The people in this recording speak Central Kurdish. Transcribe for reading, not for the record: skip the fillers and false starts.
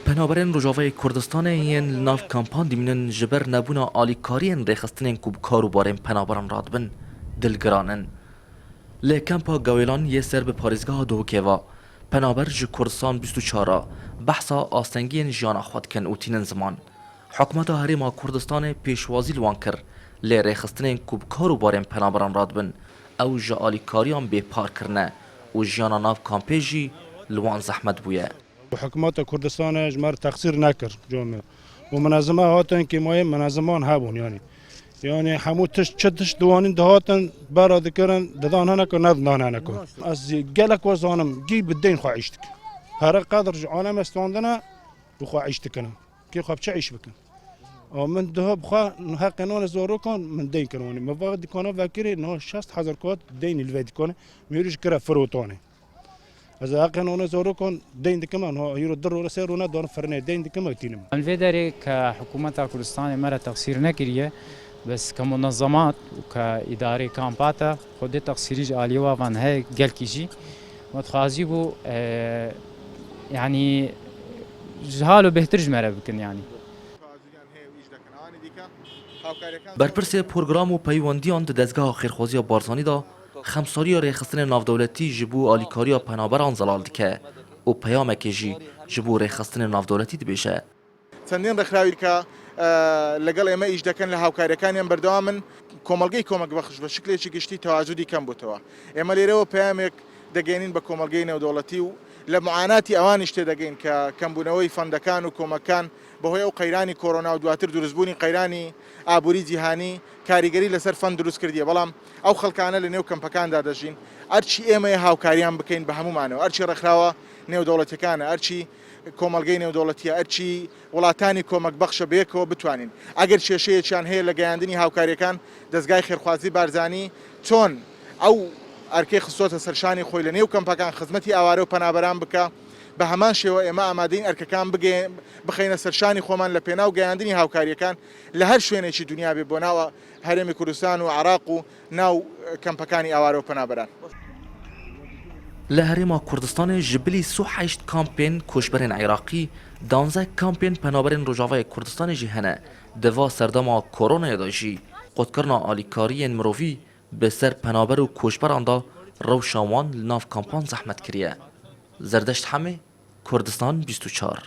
پنابرین روجاوی کردستان این ناف کمپان دیمنن جبر نبونا آلیکارین ریخستنین کوب کارو بارین پنابران رادبن دلگرانن. لی کمپا گویلان یه سر به پاریزگاه دوکیوا پنابر جی کردستان 24 بحثا آستنگین جیانا خود کن اوتینن زمان. حکمت هریما کردستان پیشوازی لوان کر لی ریخستنین کوب کارو بارین پنابران رادبن او جا آلیکاریان بی پار کرنه و جیانا ناف کامپیجی لوان زحمت بویه. حکومت کردستان جمر تقصیر نکر جامعه و منظمه هاتن که ما منظمان هبون یعنی همو تش دوانین دهاتن براد کردن ددان هنکو ندان هنکو از گلک وزانم گی بدین خواه عیشت کن هر قدر عالم استواندنا بخواه عیشت کنم که خواه چه عیش بکن من ده بخواه حق نان زورو کن من دین کنونی مواقع دیکانه وکری نه 60,000 کات دین الوید کنه میروش کرا فروتانه از حق نان زورو کن دین دکم آنها یورو در رو سر رو ندارن فرنه دین دکم اتینم. الفدري كحكومة كردستان مرة تقصير نكريه بس كمنظمات وكإدارة كامباتا خود تقصيري عالية وفان هاي قال كيجي متخازي بو يعني جهاله بهتر جمرة بكن يعني. برپرسی پروگرام و پیوندیان د دزگاه خیرخوازی بارزانی دا خمساری ریخستن نافدولتی جبو آلیکاری پنابران زلال دکه و پیام کجی جبو ریخستن نافدولتی دبیشه. چندین رخراوی که لەگەڵ ئێمە ئیش دەکەن لە هاوکاریەکانیان بەردەوامن کۆمەلگەی کۆمەک بەخش بە شکلێکی گشتی تەواجودی کەم بووتەوە ئێمە لێرەوە پەیامێک دەگەێنین بە کۆمەلگەی نێودەوڵەتی و لە معاناتی ئەوانیش تێدەگەین کە کەمبوونەوەی فەندەکان و کۆمەکان بەهۆی ئەو قەیرانی کۆرۆنا و دواتر دروستبوونی قەیرانی ئابووری جیهانی کاریگەری لەسەر فەند دروست کردیە بەڵام ئەو خەڵکانە لە نێو کەمپەکاندا دەژین ئەرچی ئێمە هاوکاریان بکەین بە هەمومانەوە ئەرچی ڕێکخراوە نێودەوڵەتیەکانە ئەرچی کۆمەلگەی نێودەوڵەتیە ئەرچی وڵاتانی کۆمەک بەخشە بەیەکەوە بتوانین ئەگەر کێشەیەکیان هەیە لە گەیاندنی هاوکاریەکان دەستگای خێرخوازی بارزانی چۆن ئەو ئەرکەی خستۆتە سەرشانی خۆی لە نێو کەمپەکان خزمەتی ئاوارە و پەنابەران بکە بە هەمان شێوە ئێمە ئامادەین ئەرکەکان بخەینە سەرشانی خۆمان لە پێناو گەیاندنی هاوکاریەکان لە هەر شوێنێکی دنیا بێ بۆ ناوە هەرێمی کوردستان و عێراق و ناو کەمپەکانی ئاوارە و پەنابەران. لهرما کردستان جبلی سو 8 کامپین کوشبرین عراقی 12 کامپین پنابرین روجاوای کردستان جهنه دوا سردما کرونا داشی قدکرنا آلیکاری مروی به سر پنابر و کوشبران دا روشاوان لناف کامپان زحمت کریه. زردشت همه کردستان 24